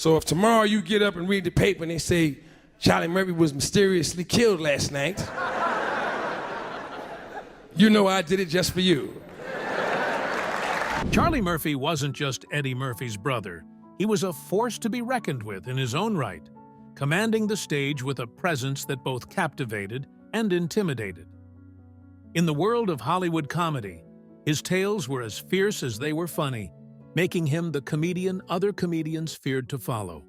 So if tomorrow you get up and read the paper and they say Charlie Murphy was mysteriously killed last night, you know I did it just for you. Charlie Murphy wasn't just Eddie Murphy's brother. He was a force to be reckoned with in his own right, commanding the stage with a presence that both captivated and intimidated. In the world of Hollywood comedy, his tales were as fierce as they were funny, making him the comedian other comedians feared to follow.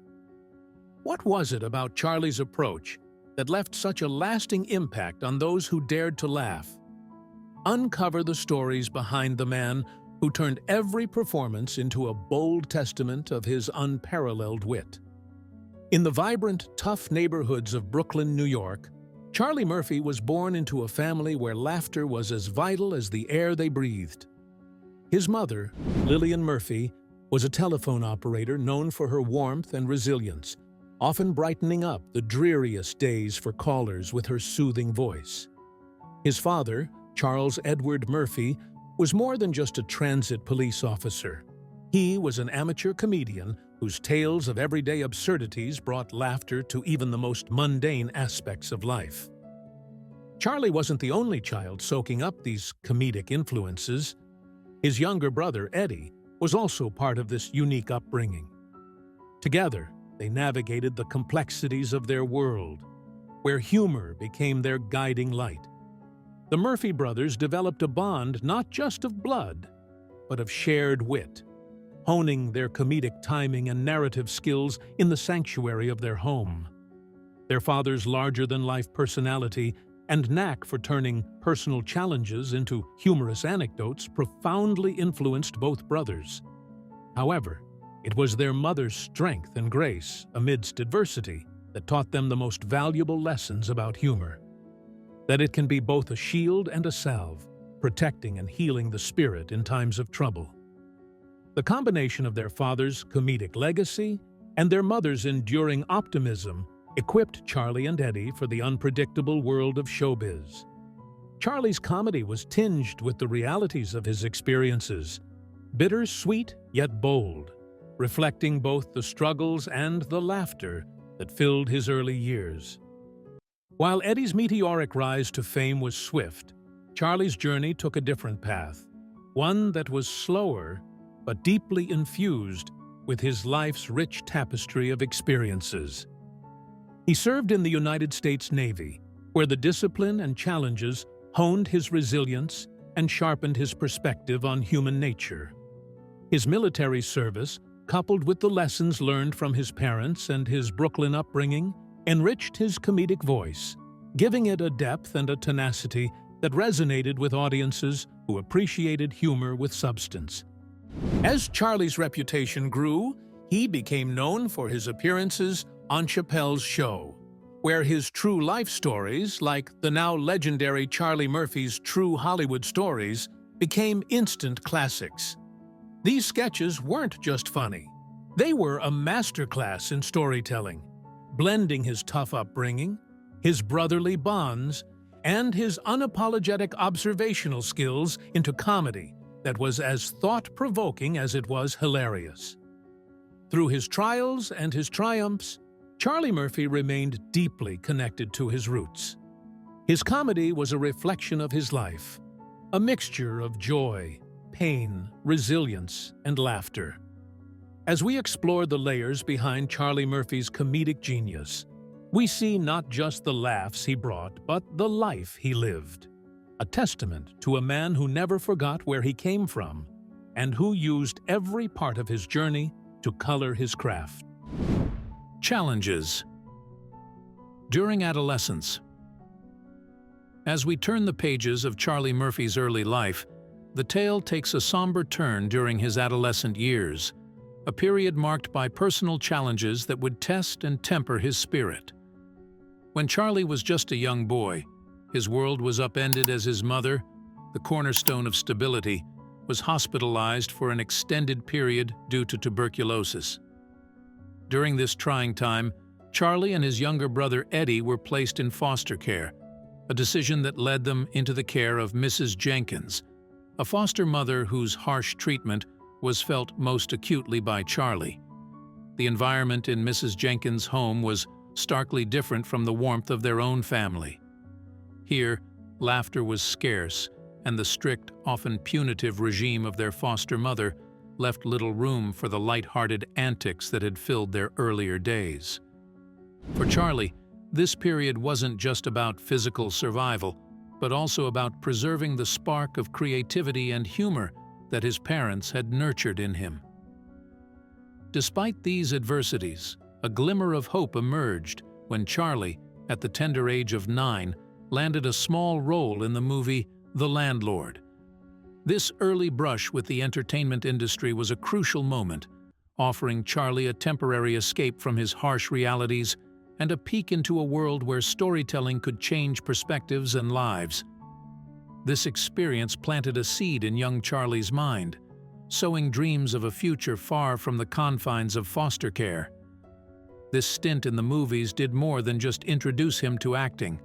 What was it about Charlie's approach that left such a lasting impact on those who dared to laugh? Uncover the stories behind the man who turned every performance into a bold testament of his unparalleled wit. In the vibrant, tough neighborhoods of Brooklyn, New York, Charlie Murphy was born into a family where laughter was as vital as the air they breathed. His mother, Lillian Murphy, was a telephone operator known for her warmth and resilience, often brightening up the dreariest days for callers with her soothing voice. His father, Charles Edward Murphy, was more than just a transit police officer. He was an amateur comedian whose tales of everyday absurdities brought laughter to even the most mundane aspects of life. Charlie wasn't the only child soaking up these comedic influences. His younger brother, Eddie, was also part of this unique upbringing. Together, they navigated the complexities of their world, where humor became their guiding light. The Murphy brothers developed a bond not just of blood, but of shared wit, honing their comedic timing and narrative skills in the sanctuary of their home. Their father's larger-than-life personality and knack for turning personal challenges into humorous anecdotes profoundly influenced both brothers. However, it was their mother's strength and grace amidst adversity that taught them the most valuable lessons about humor. That it can be both a shield and a salve, protecting and healing the spirit in times of trouble. The combination of their father's comedic legacy and their mother's enduring optimism equipped Charlie and Eddie for the unpredictable world of showbiz. Charlie's comedy was tinged with the realities of his experiences, bittersweet yet bold, reflecting both the struggles and the laughter that filled his early years. While Eddie's meteoric rise to fame was swift, Charlie's journey took a different path, one that was slower but deeply infused with his life's rich tapestry of experiences. He served in the United States Navy, where the discipline and challenges honed his resilience and sharpened his perspective on human nature. His military service, coupled with the lessons learned from his parents and his Brooklyn upbringing, enriched his comedic voice, giving it a depth and a tenacity that resonated with audiences who appreciated humor with substance. As Charlie's reputation grew, he became known for his appearances on Chappelle's show, where his true life stories, like the now legendary Charlie Murphy's True Hollywood Stories, became instant classics. These sketches weren't just funny. They were a masterclass in storytelling, blending his tough upbringing, his brotherly bonds, and his unapologetic observational skills into comedy that was as thought-provoking as it was hilarious. Through his trials and his triumphs, Charlie Murphy remained deeply connected to his roots. His comedy was a reflection of his life, a mixture of joy, pain, resilience, and laughter. As we explore the layers behind Charlie Murphy's comedic genius, we see not just the laughs he brought, but the life he lived. A testament to a man who never forgot where he came from and who used every part of his journey to color his craft. Challenges. During adolescence. As we turn the pages of Charlie Murphy's early life, the tale takes a somber turn during his adolescent years, a period marked by personal challenges that would test and temper his spirit. When Charlie was just a young boy, his world was upended as his mother, the cornerstone of stability, was hospitalized for an extended period due to tuberculosis. During this trying time, Charlie and his younger brother Eddie were placed in foster care, a decision that led them into the care of Mrs. Jenkins, a foster mother whose harsh treatment was felt most acutely by Charlie. The environment in Mrs. Jenkins' home was starkly different from the warmth of their own family. Here, laughter was scarce, and the strict, often punitive regime of their foster mother left little room for the light-hearted antics that had filled their earlier days. For Charlie, this period wasn't just about physical survival, but also about preserving the spark of creativity and humor that his parents had nurtured in him. Despite these adversities, a glimmer of hope emerged when Charlie, at the tender age of 9, landed a small role in the movie The Landlord. This early brush with the entertainment industry was a crucial moment, offering Charlie a temporary escape from his harsh realities and a peek into a world where storytelling could change perspectives and lives. This experience planted a seed in young Charlie's mind, sowing dreams of a future far from the confines of foster care. This stint in the movies did more than just introduce him to acting.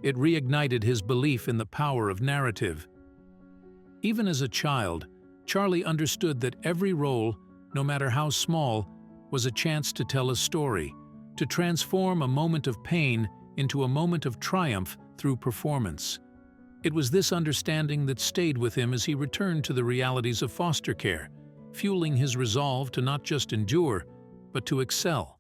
It reignited his belief in the power of narrative. Even as a child, Charlie understood that every role, no matter how small, was a chance to tell a story, to transform a moment of pain into a moment of triumph through performance. It was this understanding that stayed with him as he returned to the realities of foster care, fueling his resolve to not just endure, but to excel.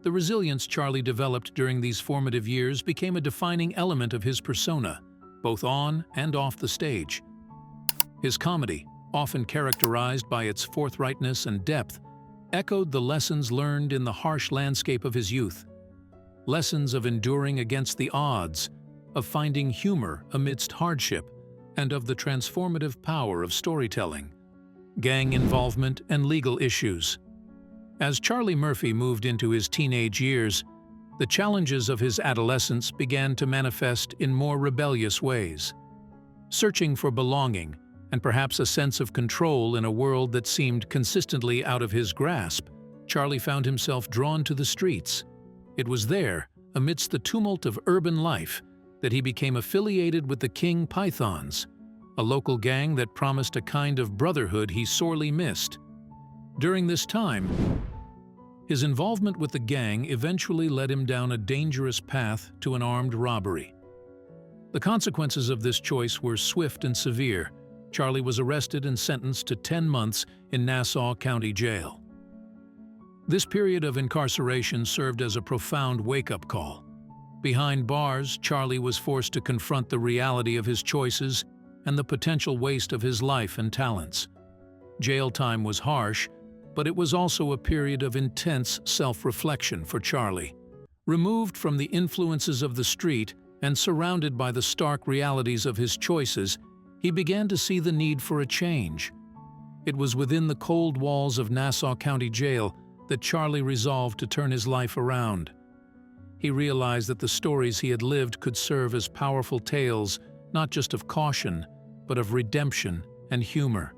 The resilience Charlie developed during these formative years became a defining element of his persona, both on and off the stage. His comedy, often characterized by its forthrightness and depth, echoed the lessons learned in the harsh landscape of his youth. Lessons of enduring against the odds, of finding humor amidst hardship, and of the transformative power of storytelling, gang involvement, and legal issues. As Charlie Murphy moved into his teenage years, the challenges of his adolescence began to manifest in more rebellious ways. Searching for belonging, and perhaps a sense of control in a world that seemed consistently out of his grasp, Charlie found himself drawn to the streets. It was there, amidst the tumult of urban life, that he became affiliated with the King Pythons, a local gang that promised a kind of brotherhood he sorely missed. During this time, his involvement with the gang eventually led him down a dangerous path to an armed robbery. The consequences of this choice were swift and severe. Charlie was arrested and sentenced to 10 months in Nassau County Jail. This period of incarceration served as a profound wake-up call. Behind bars, Charlie was forced to confront the reality of his choices and the potential waste of his life and talents. Jail time was harsh, but it was also a period of intense self-reflection for Charlie. Removed from the influences of the street and surrounded by the stark realities of his choices, he began to see the need for a change. It was within the cold walls of Nassau County Jail that Charlie resolved to turn his life around. He realized that the stories he had lived could serve as powerful tales, not just of caution, but of redemption and humor.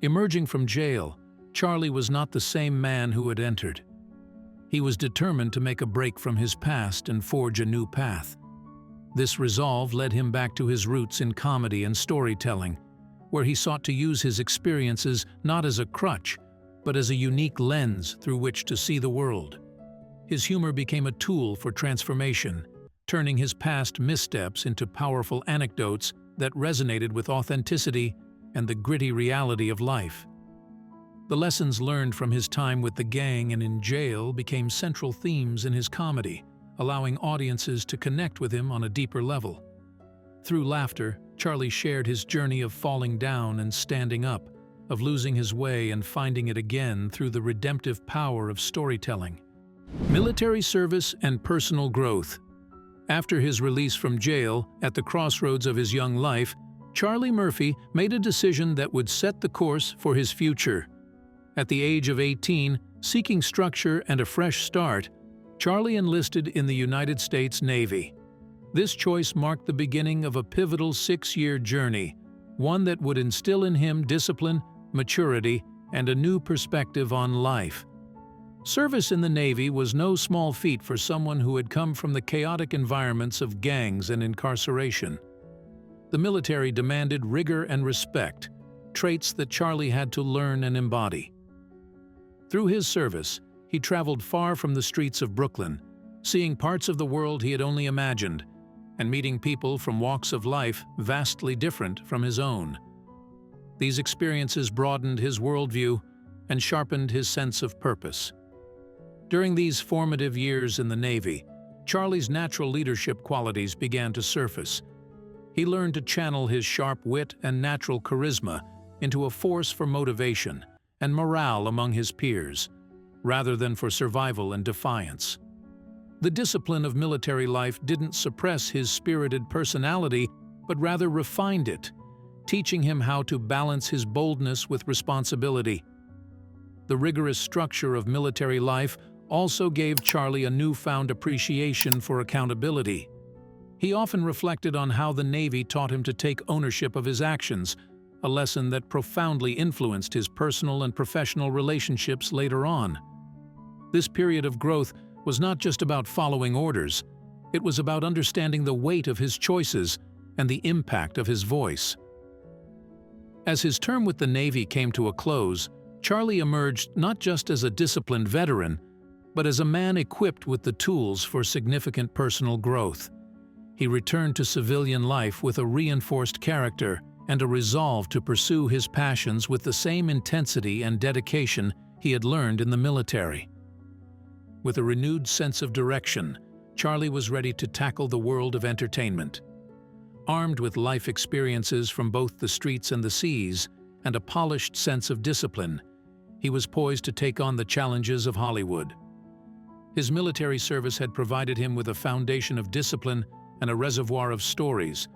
Emerging from jail, Charlie was not the same man who had entered. He was determined to make a break from his past and forge a new path. This resolve led him back to his roots in comedy and storytelling, where he sought to use his experiences not as a crutch, but as a unique lens through which to see the world. His humor became a tool for transformation, turning his past missteps into powerful anecdotes that resonated with authenticity and the gritty reality of life. The lessons learned from his time with the gang and in jail became central themes in his comedy, allowing audiences to connect with him on a deeper level. Through laughter, Charlie shared his journey of falling down and standing up, of losing his way and finding it again through the redemptive power of storytelling. Military service and personal growth. After his release from jail, at the crossroads of his young life, Charlie Murphy made a decision that would set the course for his future. At the age of 18, seeking structure and a fresh start, Charlie enlisted in the United States Navy. This choice marked the beginning of a pivotal 6-year journey, one that would instill in him discipline, maturity, and a new perspective on life. Service in the Navy was no small feat for someone who had come from the chaotic environments of gangs and incarceration. The military demanded rigor and respect, traits that Charlie had to learn and embody. Through his service, he traveled far from the streets of Brooklyn, seeing parts of the world he had only imagined, and meeting people from walks of life vastly different from his own. These experiences broadened his worldview and sharpened his sense of purpose. During these formative years in the Navy, Charlie's natural leadership qualities began to surface. He learned to channel his sharp wit and natural charisma into a force for motivation and morale among his peers, rather than for survival and defiance. The discipline of military life didn't suppress his spirited personality, but rather refined it, teaching him how to balance his boldness with responsibility. The rigorous structure of military life also gave Charlie a newfound appreciation for accountability. He often reflected on how the Navy taught him to take ownership of his actions, a lesson that profoundly influenced his personal and professional relationships later on. This period of growth was not just about following orders, it was about understanding the weight of his choices and the impact of his voice. As his term with the Navy came to a close, Charlie emerged not just as a disciplined veteran, but as a man equipped with the tools for significant personal growth. He returned to civilian life with a reinforced character and a resolve to pursue his passions with the same intensity and dedication he had learned in the military. With a renewed sense of direction, Charlie was ready to tackle the world of entertainment. Armed with life experiences from both the streets and the seas, and a polished sense of discipline, he was poised to take on the challenges of Hollywood. His military service had provided him with a foundation of discipline and a reservoir of stories,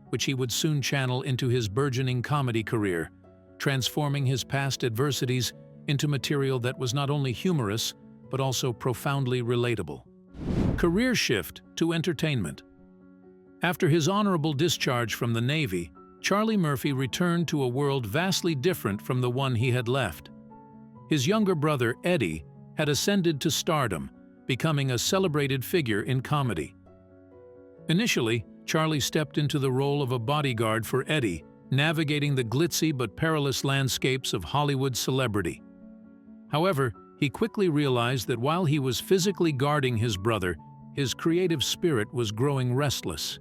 which he would soon channel into his burgeoning comedy career, transforming his past adversities into material that was not only humorous, but also profoundly relatable. Career shift to entertainment. After his honorable discharge from the Navy, Charlie Murphy returned to a world vastly different from the one he had left. His younger brother, Eddie, had ascended to stardom, becoming a celebrated figure in comedy. Initially, Charlie stepped into the role of a bodyguard for Eddie, navigating the glitzy but perilous landscapes of Hollywood celebrity. However, he quickly realized that while he was physically guarding his brother, his creative spirit was growing restless.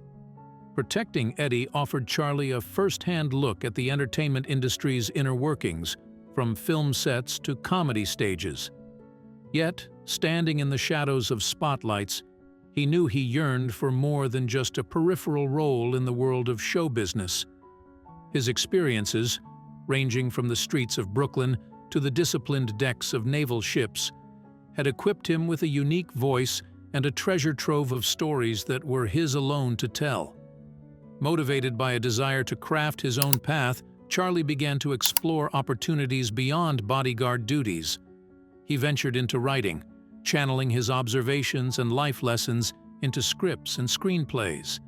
Protecting Eddie offered Charlie a first-hand look at the entertainment industry's inner workings, from film sets to comedy stages. Yet, standing in the shadows of spotlights, he knew he yearned for more than just a peripheral role in the world of show business. His experiences, ranging from the streets of Brooklyn to the disciplined decks of naval ships, had equipped him with a unique voice and a treasure trove of stories that were his alone to tell. Motivated by a desire to craft his own path, Charlie began to explore opportunities beyond bodyguard duties. He ventured into writing, channeling his observations and life lessons into scripts and screenplays.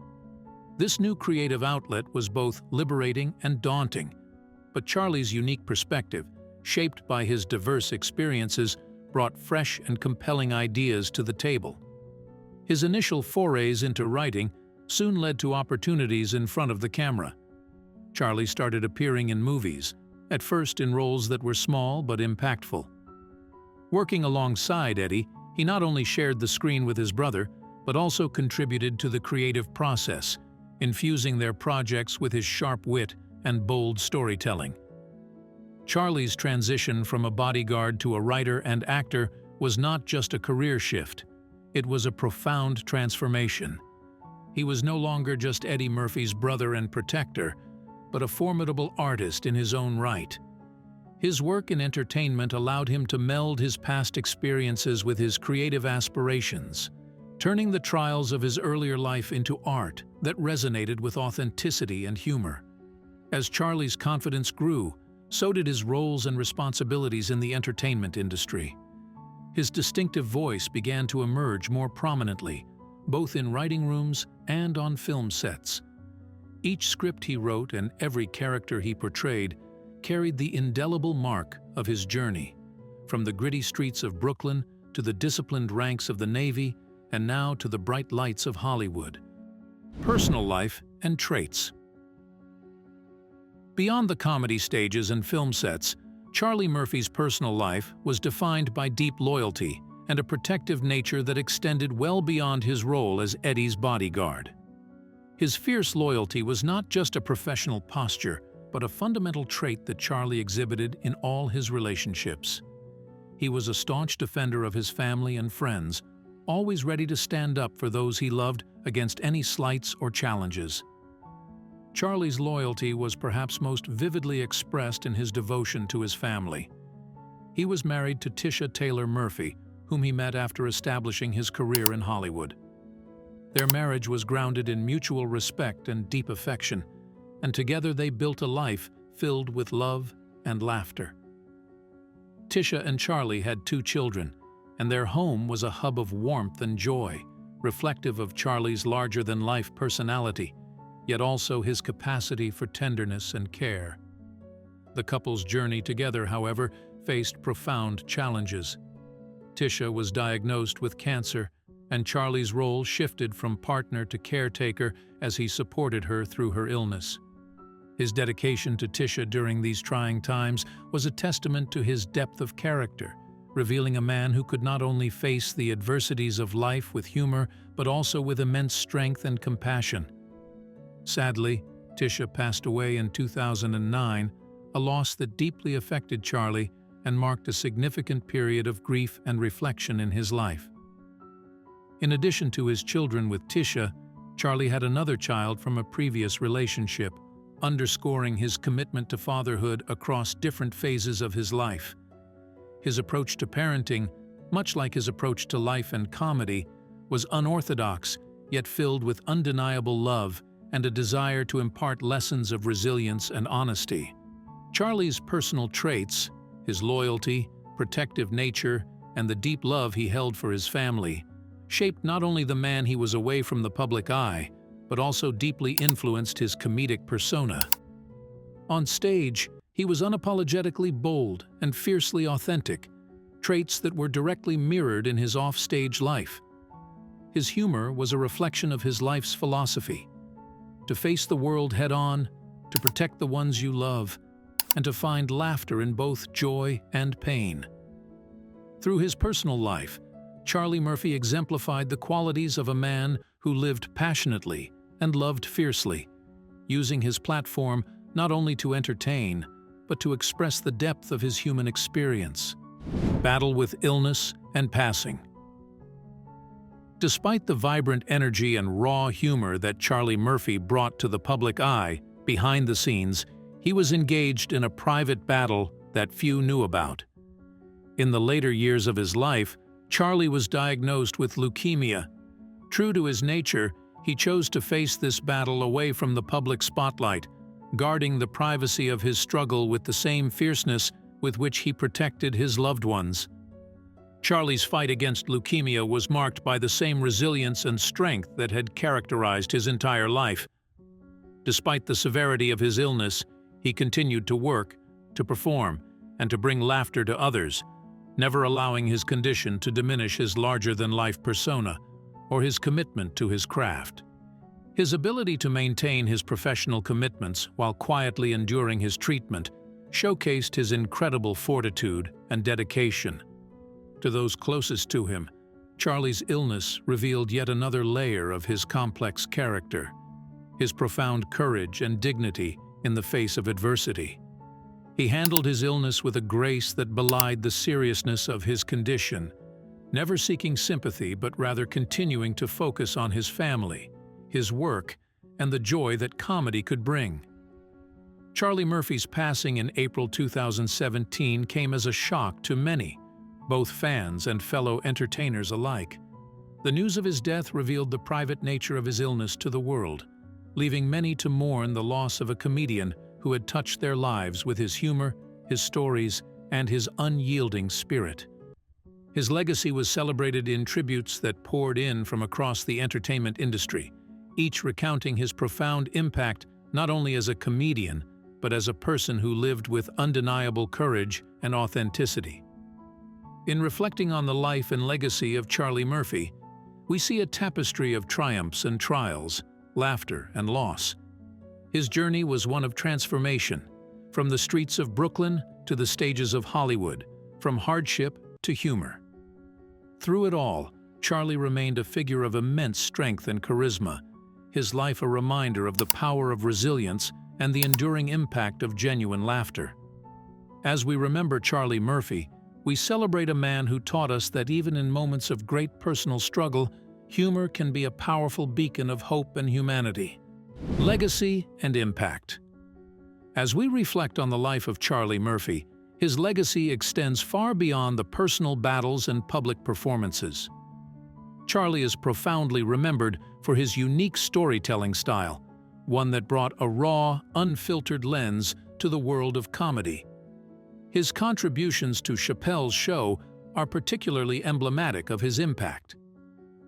This new creative outlet was both liberating and daunting, but Charlie's unique perspective, shaped by his diverse experiences, brought fresh and compelling ideas to the table. His initial forays into writing soon led to opportunities in front of the camera. Charlie started appearing in movies, at first in roles that were small but impactful. Working alongside Eddie, he not only shared the screen with his brother, but also contributed to the creative process, infusing their projects with his sharp wit and bold storytelling. Charlie's transition from a bodyguard to a writer and actor was not just a career shift. It was a profound transformation. He was no longer just Eddie Murphy's brother and protector, but a formidable artist in his own right. His work in entertainment allowed him to meld his past experiences with his creative aspirations, turning the trials of his earlier life into art that resonated with authenticity and humor. As Charlie's confidence grew, so did his roles and responsibilities in the entertainment industry. His distinctive voice began to emerge more prominently, both in writing rooms and on film sets. Each script he wrote and every character he portrayed carried the indelible mark of his journey, from the gritty streets of Brooklyn to the disciplined ranks of the Navy and now to the bright lights of Hollywood. Personal life and traits. Beyond the comedy stages and film sets, Charlie Murphy's personal life was defined by deep loyalty and a protective nature that extended well beyond his role as Eddie's bodyguard. His fierce loyalty was not just a professional posture, but a fundamental trait that Charlie exhibited in all his relationships. He was a staunch defender of his family and friends, always ready to stand up for those he loved against any slights or challenges. Charlie's loyalty was perhaps most vividly expressed in his devotion to his family. He was married to Tisha Taylor Murphy, whom he met after establishing his career in Hollywood. Their marriage was grounded in mutual respect and deep affection, and together they built a life filled with love and laughter. Tisha and Charlie had 2 children, and their home was a hub of warmth and joy, reflective of Charlie's larger-than-life personality, yet also his capacity for tenderness and care. The couple's journey together, however, faced profound challenges. Tisha was diagnosed with cancer, and Charlie's role shifted from partner to caretaker as he supported her through her illness. His dedication to Tisha during these trying times was a testament to his depth of character, revealing a man who could not only face the adversities of life with humor, but also with immense strength and compassion. Sadly, Tisha passed away in 2009, a loss that deeply affected Charlie and marked a significant period of grief and reflection in his life. In addition to his children with Tisha, Charlie had another child from a previous relationship, underscoring his commitment to fatherhood across different phases of his life. His approach to parenting, much like his approach to life and comedy, was unorthodox, yet filled with undeniable love and a desire to impart lessons of resilience and honesty. Charlie's personal traits, his loyalty, protective nature, and the deep love he held for his family, shaped not only the man he was away from the public eye, but also deeply influenced his comedic persona. On stage, he was unapologetically bold and fiercely authentic, traits that were directly mirrored in his off-stage life. His humor was a reflection of his life's philosophy: to face the world head-on, to protect the ones you love, and to find laughter in both joy and pain. Through his personal life, Charlie Murphy exemplified the qualities of a man who lived passionately and loved fiercely, using his platform not only to entertain, but to express the depth of his human experience. Battle with illness and passing. Despite the vibrant energy and raw humor that Charlie Murphy brought to the public eye, behind the scenes, he was engaged in a private battle that few knew about. In the later years of his life, Charlie was diagnosed with leukemia. True to his nature, he chose to face this battle away from the public spotlight, guarding the privacy of his struggle with the same fierceness with which he protected his loved ones. Charlie's fight against leukemia was marked by the same resilience and strength that had characterized his entire life. Despite the severity of his illness, he continued to work, to perform, and to bring laughter to others, never allowing his condition to diminish his larger-than-life persona or his commitment to his craft. His ability to maintain his professional commitments while quietly enduring his treatment showcased his incredible fortitude and dedication. To those closest to him, Charlie's illness revealed yet another layer of his complex character, his profound courage and dignity in the face of adversity. He handled his illness with a grace that belied the seriousness of his condition, never seeking sympathy but rather continuing to focus on his family, his work, and the joy that comedy could bring. Charlie Murphy's passing in April 2017 came as a shock to many, both fans and fellow entertainers alike. The news of his death revealed the private nature of his illness to the world, leaving many to mourn the loss of a comedian who had touched their lives with his humor, his stories, and his unyielding spirit. His legacy was celebrated in tributes that poured in from across the entertainment industry, each recounting his profound impact not only as a comedian, but as a person who lived with undeniable courage and authenticity. In reflecting on the life and legacy of Charlie Murphy, we see a tapestry of triumphs and trials, laughter and loss. His journey was one of transformation, from the streets of Brooklyn to the stages of Hollywood, from hardship to humor. Through it all, Charlie remained a figure of immense strength and charisma, his life a reminder of the power of resilience and the enduring impact of genuine laughter. As we remember Charlie Murphy, we celebrate a man who taught us that even in moments of great personal struggle, humor can be a powerful beacon of hope and humanity. Legacy and impact. As we reflect on the life of Charlie Murphy, his legacy extends far beyond the personal battles and public performances. Charlie is profoundly remembered for his unique storytelling style, one that brought a raw, unfiltered lens to the world of comedy. His contributions to Chappelle's Show are particularly emblematic of his impact.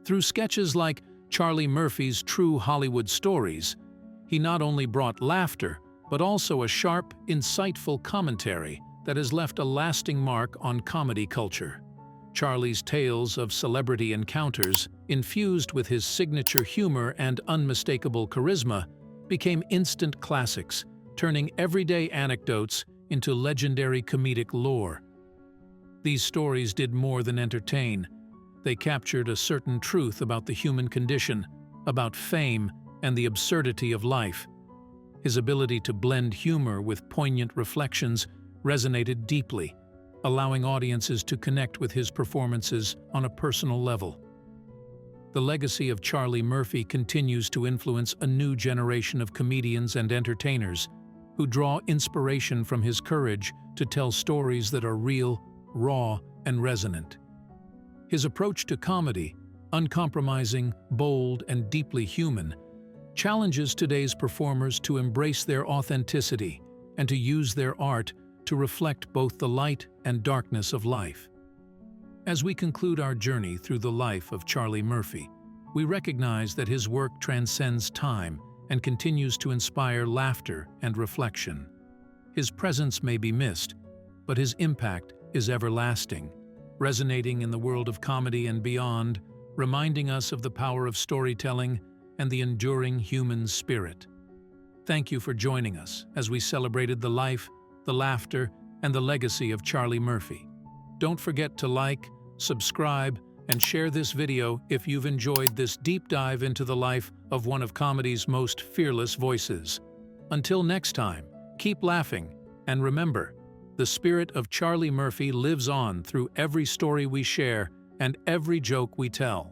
Through sketches like Charlie Murphy's True Hollywood Stories, he not only brought laughter, but also a sharp, insightful commentary that has left a lasting mark on comedy culture. Charlie's tales of celebrity encounters, infused with his signature humor and unmistakable charisma, became instant classics, turning everyday anecdotes into legendary comedic lore. These stories did more than entertain. They captured a certain truth about the human condition, about fame, and the absurdity of life. His ability to blend humor with poignant reflections resonated deeply, allowing audiences to connect with his performances on a personal level. The legacy of Charlie Murphy continues to influence a new generation of comedians and entertainers who draw inspiration from his courage to tell stories that are real, raw, and resonant. His approach to comedy, uncompromising, bold, and deeply human, challenges today's performers to embrace their authenticity and to use their art to reflect both the light and darkness of life. As we conclude our journey through the life of Charlie Murphy, we recognize that his work transcends time and continues to inspire laughter and reflection. His presence may be missed, but his impact is everlasting, resonating in the world of comedy and beyond, reminding us of the power of storytelling and the enduring human spirit. Thank you for joining us as we celebrated the life, the laughter, and the legacy of Charlie Murphy. Don't forget to like, subscribe, and share this video if you've enjoyed this deep dive into the life of one of comedy's most fearless voices. Until next time, keep laughing, and remember, the spirit of Charlie Murphy lives on through every story we share and every joke we tell.